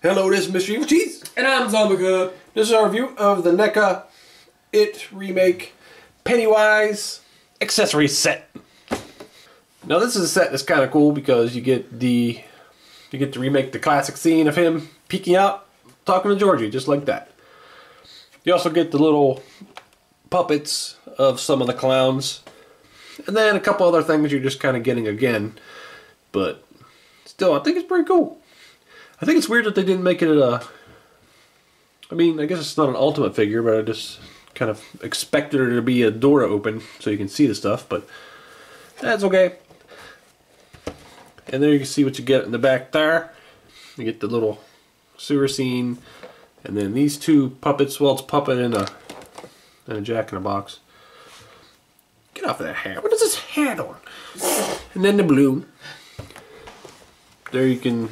Hello, this is Mr. Evilcheese. And I'm Zombie. This is our review of the NECA IT Remake Pennywise Accessory Set. Now this is a set that's kind of cool because you get to remake the classic scene of him peeking out, talking to Georgie, just like that. You also get the little puppets of some of the clowns, and then a couple other things you're just kind of getting again. But still, I think it's pretty cool. I think it's weird that they didn't make it I mean, I guess it's not an ultimate figure, but I just kind of expected there to be a door to open so you can see the stuff, but that's okay. And there you can see what you get in the back there. You get the little sewer scene, and then these two puppets. Well, it's a puppet and a jack-in-a-box. Get off of that hat. What is this hat on? And then the balloon. There you can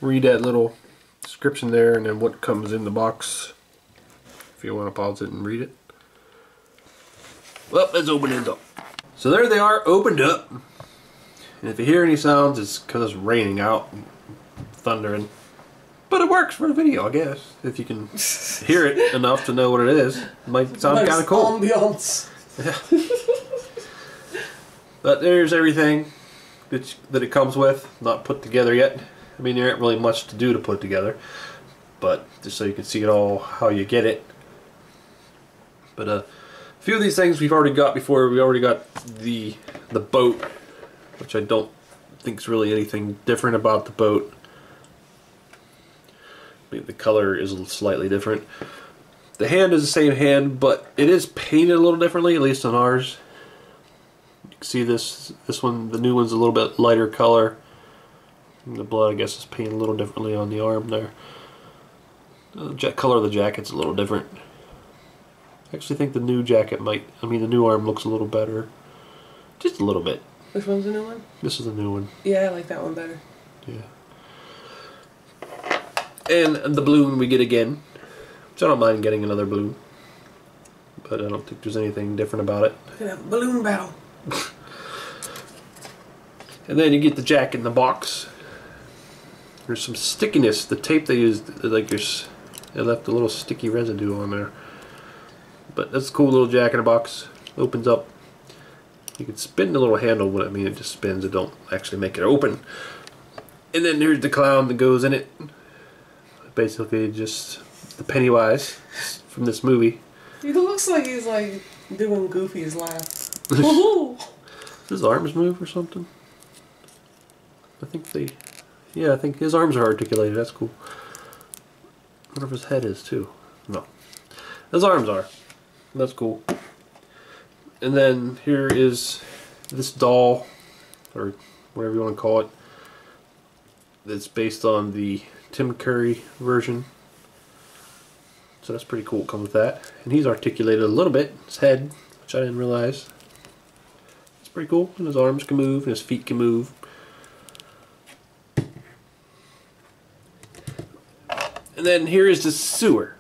read that little description there, and then what comes in the box if you want to pause it and read it. Well, let's open it up. So there they are, opened up. And if you hear any sounds, it's because it's raining out, thundering. But it works for the video, I guess. If you can hear it enough to know what it is, it might sound kind of cool. Ambiance. Yeah. But there's everything that it comes with, not put together yet. I mean, there ain't really much to do to put together, but just so you can see it all, how you get it. But a few of these things we've already got before. We already got the boat, which I don't think is really anything different about the boat. I mean, the color is slightly different. The hand is the same hand, but it is painted a little differently, at least on ours. You can see this one, the new one's a little bit lighter color. And the blood, I guess, is painted a little differently on the arm there. The color of the jacket's a little different. I actually think the new jacket the new arm looks a little better. Just a little bit. Which one's the new one? This is the new one. Yeah, I like that one better. Yeah. And the balloon we get again. Which I don't mind getting another balloon. But I don't think there's anything different about it. We're gonna have a balloon battle. And then you get the jacket in the box. There's some stickiness. The tape they used, like they left a little sticky residue on there. But that's a cool little jack in a box. Opens up. You can spin the little handle, but I mean it just spins. It don't actually make it open. And then here's the clown that goes in it. Basically just the Pennywise from this movie. He looks like he's like doing Goofy's laugh. Does his arms move or something? I think his arms are articulated. That's cool. I wonder if his head is too. No. His arms are. That's cool. And then here is this doll, or whatever you want to call it, that's based on the Tim Curry version. So that's pretty cool. It comes with that. And he's articulated a little bit, his head, which I didn't realize. It's pretty cool. And his arms can move, and his feet can move. And then here is the sewer.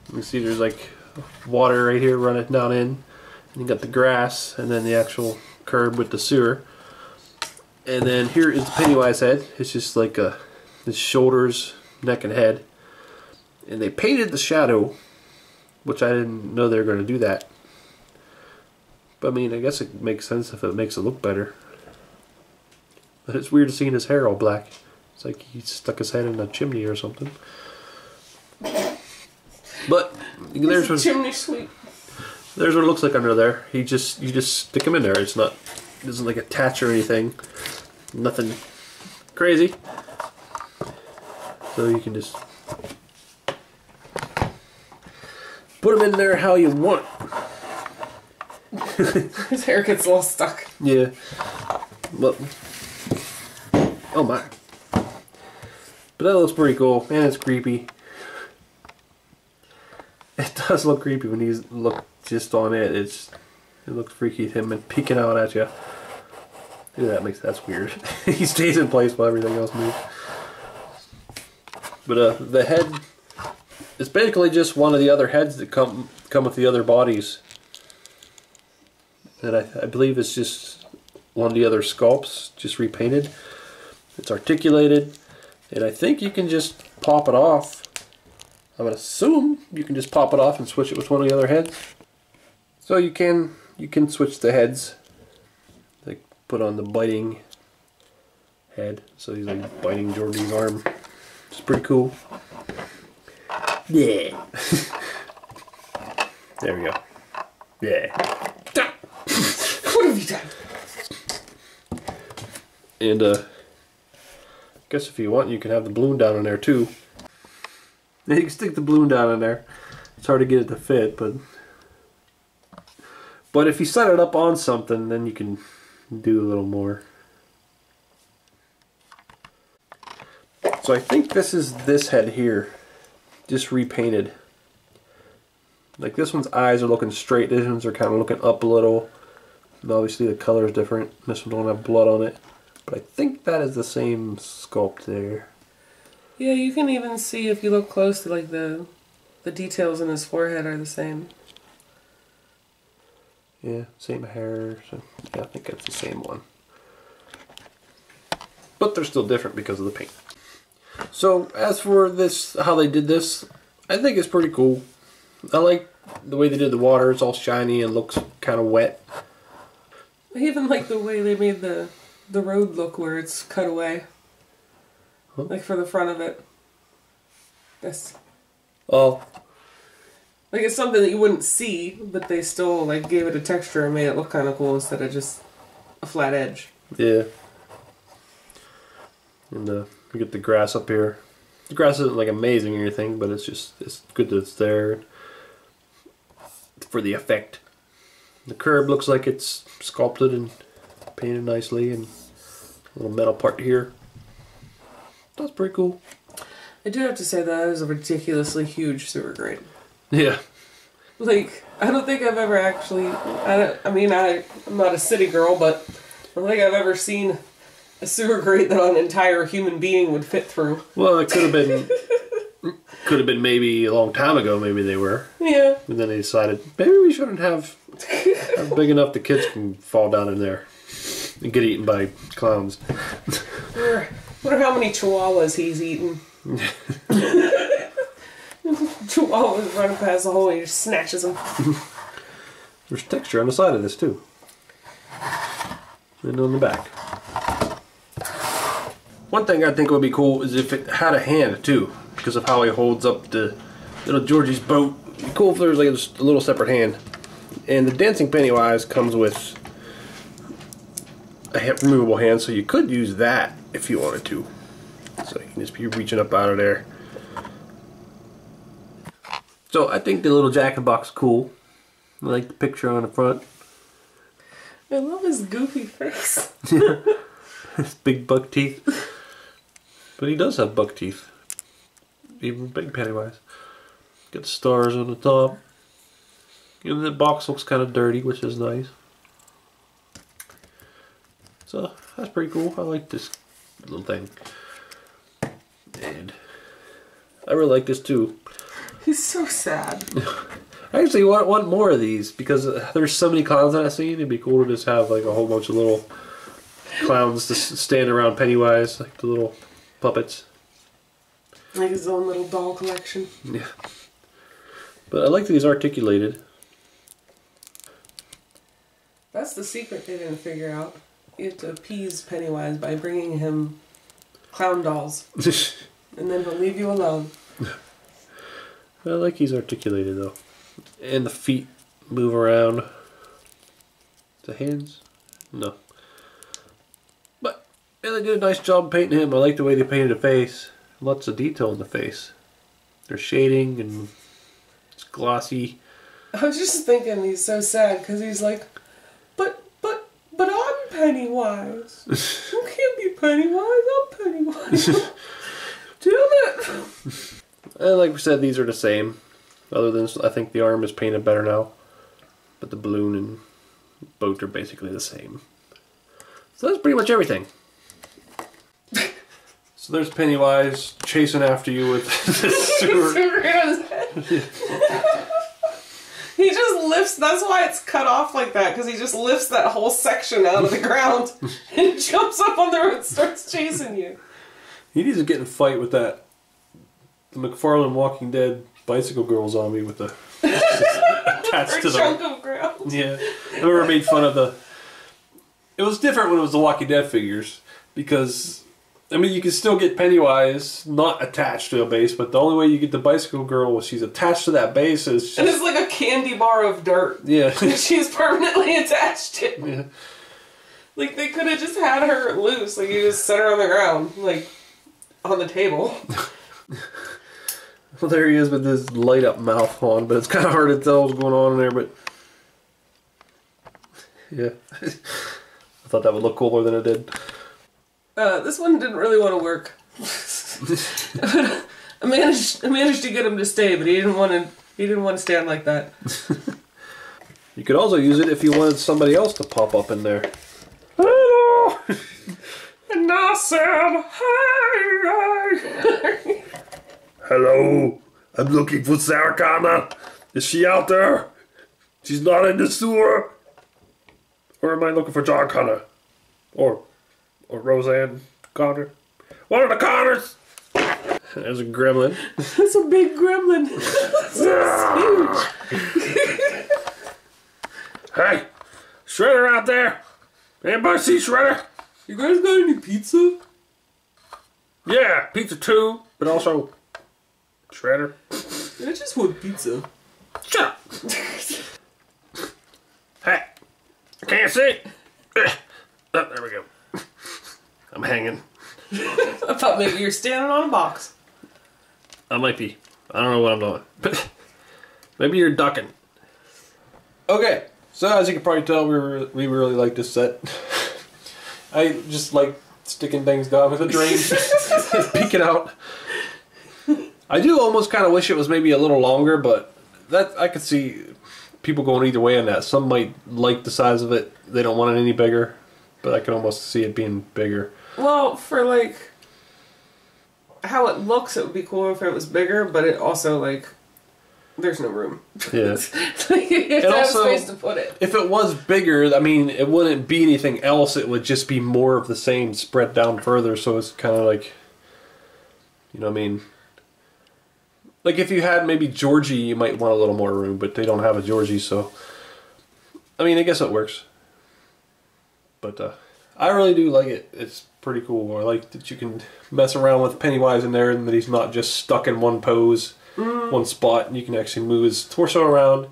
You can see there's like water right here running down in. And you got the grass, and then the actual curb with the sewer. And then here is the Pennywise head. It's just like his shoulders, neck, and head. And they painted the shadow, which I didn't know they were going to do that. But I mean, I guess it makes sense if it makes it look better. But it's weird seeing his hair all black. It's like he stuck his head in a chimney or something. But there's what chimney sweep. There's what it looks like under there. You just stick him in there. It doesn't like attach or anything. Nothing crazy. So you can just put him in there how you want. His hair gets a little stuck. Yeah. But oh my. But that looks pretty cool, and it's creepy. It does look creepy when you look just on it. It looks freaky, him peeking out at you. Look at that, that's weird. He stays in place while everything else moves. But the head is basically just one of the other heads that come with the other bodies. And I believe it's just one of the other sculpts, just repainted. It's articulated, and I think you can just pop it off. I would assume you can just pop it off and switch it with one of the other heads. So you can switch the heads. Like put on the biting head, so he's like biting Georgie's arm. It's pretty cool. Yeah. There we go. Yeah. What have you done? And I guess if you want, you can have the balloon down in there too. Now you can stick the balloon down in there. It's hard to get it to fit, but if you set it up on something, then you can do a little more. So I think this is this head here, just repainted. Like this one's eyes are looking straight, this one's are kind of looking up a little. And obviously the color is different. This one don't have blood on it. But I think that is the same sculpt there. Yeah, you can even see if you look close to like the details in his forehead are the same. Yeah, same hair. So yeah, I think that's the same one. But they're still different because of the paint. So as for this, how they did this, I think it's pretty cool. I like the way they did the water. It's all shiny and looks kind of wet. I even like the way they made the road look where it's cut away. Huh? Like for the front of it. This. Oh. Like it's something that you wouldn't see, but they still like gave it a texture and made it look kind of cool instead of just a flat edge. Yeah. And you get the grass up here. The grass isn't like amazing or anything, but it's good that it's there for the effect. The curb looks like it's sculpted and painted nicely, and a little metal part here. That's pretty cool. I do have to say that is a ridiculously huge sewer grate. Yeah. Like, I don't think I've ever actually... I'm not a city girl, but I don't think I've ever seen a sewer grate that an entire human being would fit through. Well, it could have been... could have been maybe a long time ago, maybe they were. Yeah. And then they decided, maybe we shouldn't have big enough the kids can fall down in there and get eaten by clowns. Wonder how many chihuahuas he's eaten. Chihuahuas running past the hole and he just snatches them. There's texture on the side of this too. And on the back. One thing I think would be cool is if it had a hand too, because of how he holds up the little Georgie's boat. It'd be cool if there was like a little separate hand. And the dancing Pennywise comes with a removable hand, so you could use that if you wanted to. So you can just be reaching up out of there. So I think the little jack-in-the-box is cool. I like the picture on the front. I love his goofy face. His big buck teeth. But he does have buck teeth. Even big Pennywise. Got stars on the top. And the box looks kind of dirty, which is nice. So that's pretty cool. I like this little thing. And I really like this too. He's so sad. I actually want more of these because there's so many clowns that I've seen. It'd be cool to just have like a whole bunch of little clowns to stand around Pennywise, like the little puppets. Like his own little doll collection. Yeah. But I like that he's articulated. That's the secret they didn't figure out. You have to appease Pennywise by bringing him clown dolls. And then he'll leave you alone. I like he's articulated though. And the feet move around. The hands? No. But yeah, they did a nice job painting him. I like the way they painted the face. Lots of detail in the face. There's shading and it's glossy. I was just thinking he's so sad because he's like, but I'm Pennywise. You can't be Pennywise. I'm Pennywise. Damn it. And like we said, these are the same. Other than I think the arm is painted better now. But the balloon and boat are basically the same. So that's pretty much everything. So there's Pennywise chasing after you with the sewer. He just lifts, that's why it's cut off like that, because he just lifts that whole section out of the ground and jumps up on the road and starts chasing you. He needs to get in a fight with the McFarlane Walking Dead bicycle girl zombie with the attached to the chunk of ground. Yeah. I remember made fun of it was different when it was the Walking Dead figures, because I mean, you can still get Pennywise not attached to a base, but the only way you get the bicycle girl was she's attached to that base is just... And it's like a candy bar of dirt. Yeah. She's permanently attached to. Yeah. Like, they could have just had her loose. Like, you just set her on the ground, like, on the table. Well, there he is with his light up mouth on, but it's kind of hard to tell what's going on in there, but... Yeah. I thought that would look cooler than it did. This one didn't really want to work. I managed to get him to stay, but he didn't want to stand like that. You could also use it if you wanted somebody else to pop up in there. Hello! And I said, hi! Hello, I'm looking for Sarah Connor. Is she out there? She's not in the sewer. Or am I looking for John Connor? Or Roseanne Connor? One of the Connors! There's a gremlin. That's a big gremlin. That's huge. Hey, Shredder out there? Anybody see Shredder? You guys got any pizza? Yeah, pizza too, but also Shredder. I just want pizza. Shut up! Hey, I can't see. Oh, there we go. I'm hanging. I thought maybe you're standing on a box. I might be. I don't know what I'm doing. Maybe you're ducking. Okay, so as you can probably tell, we really like this set. I just like sticking things down with a drain, peeking out. I do almost kind of wish it was maybe a little longer, but that I could see people going either way on that. Some might like the size of it; they don't want it any bigger. But I can almost see it being bigger. Well, for like how it looks, it would be cooler if it was bigger. But it also like there's no room. Yeah, like, you have to have space to put it. If it was bigger, I mean, it wouldn't be anything else. It would just be more of the same, spread down further. So it's kind of like, you know what I mean? Like if you had maybe Georgie, you might want a little more room, but they don't have a Georgie, so I mean, I guess it works. But I really do like it. It's pretty cool. I like that you can mess around with Pennywise in there and that he's not just stuck in one pose, one spot, and you can actually move his torso around.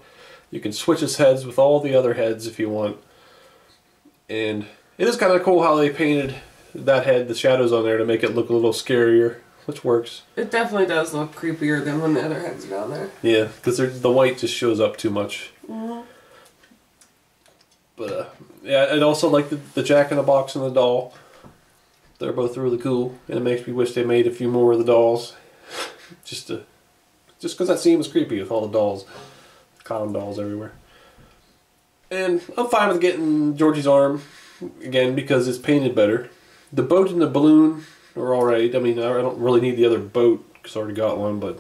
You can switch his heads with all the other heads if you want. And it is kind of cool how they painted that head, the shadows on there, to make it look a little scarier, which works. It definitely does look creepier than when the other heads are down there. Yeah, because the white just shows up too much. But yeah, I'd also like the Jack-in-the-Box and the doll. They're both really cool, and it makes me wish they made a few more of the dolls. just because that scene was creepy with all the dolls, clown dolls everywhere. And I'm fine with getting Georgie's arm again because it's painted better. The boat and the balloon are alright. I mean, I don't really need the other boat because I already got one, but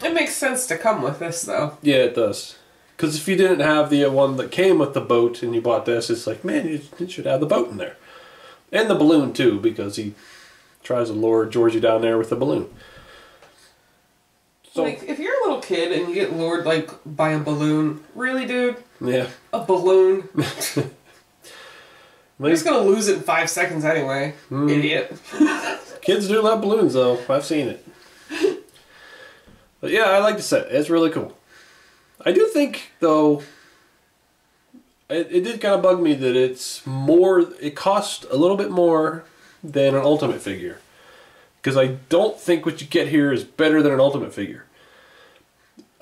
it makes sense to come with this though. Yeah, it does. Because if you didn't have the one that came with the boat and you bought this, it's like, man, you should have the boat in there. And the balloon, too, because he tries to lure Georgie down there with the balloon. So, like, if you're a little kid and you get lured, like, by a balloon, really, dude? Yeah. A balloon? You're just going to lose it in 5 seconds anyway, idiot. Kids do love balloons, though. I've seen it. But yeah, I like the set. It's really cool. I do think, though, it did kind of bug me that it cost a little bit more than an Ultimate figure. Because I don't think what you get here is better than an Ultimate figure.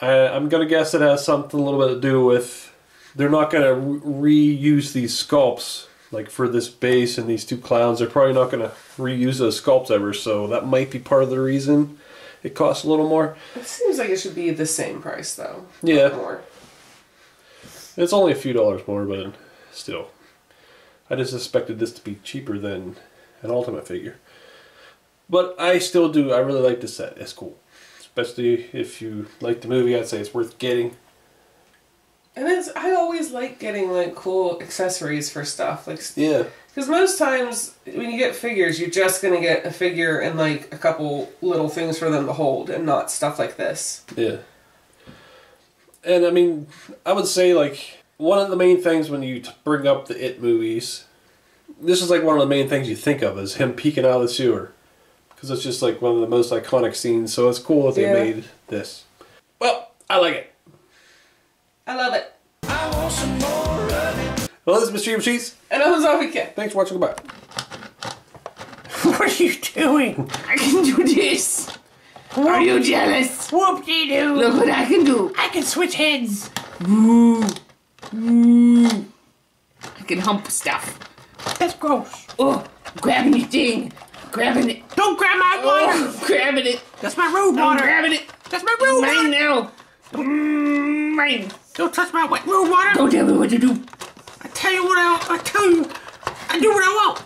I'm going to guess it has something a little bit to do with they're not going to reuse these sculpts. Like for this base and these two clowns, they're probably not going to reuse those sculpts ever. So that might be part of the reason it costs a little more. It seems like it should be the same price, though. Yeah. More. It's only a few dollars more, but still. I just expected this to be cheaper than an Ultimate figure. But I still do. I really like this set. It's cool. Especially if you like the movie, I'd say it's worth getting. And I always like getting like cool accessories for stuff. Like, yeah. Because most times when you get figures, you're just going to get a figure and like a couple little things for them to hold and not stuff like this. Yeah. And I mean, I would say like one of the main things when you bring up the It movies, this is like one of the main things you think of is him peeking out of the sewer. Because it's just like one of the most iconic scenes, so it's cool that they made this. Well, I like it. I love it. I want some more of it. Well, this is Mr. Evilcheese. And I'm Zombie Cat. Thanks for watching. Goodbye. What are you doing? I can do this. Are you jealous? Whoop-de-doo. Look what I can do. I can switch heads. Woo. Woo. I can hump stuff. That's gross. Oh, grabbing your thing. Grabbing it. Don't grab my water. Grabbing it. That's my road water. Grabbing it. That's my road water. Mine now. Mine. Don't touch my wet road water. Don't tell me what to do. I tell you what I tell you. I do what I want.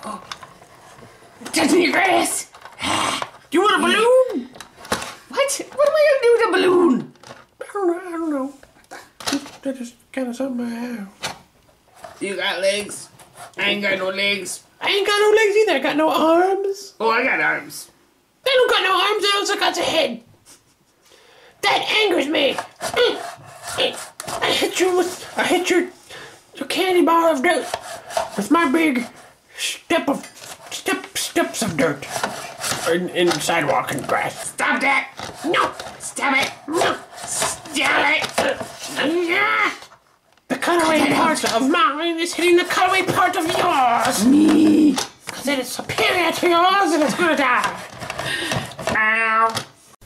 Oh. Touching your grass. Do you want a balloon? What? What am I gonna do with a balloon? I don't know. That's just kind of something I have. You got legs? I ain't got no legs. I ain't got no legs either. I got no arms. Oh, I got arms. I don't got no arms. I also got a head. That angers me. I hit your candy bar of dirt with my big steps of dirt in sidewalk and grass. Stop that! No! Stop it! No! Stop it! The cutaway part of mine is hitting the cutaway part of yours. Me. Because it is superior to yours and it's gonna die. Ow.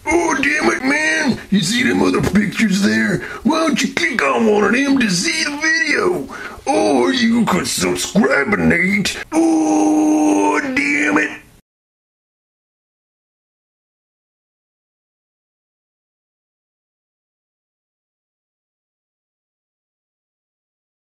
Oh, damn it, man. You see them other pictures there? Why don't you click on one of them to see the video? Or you could subscribe, Nate. Oh.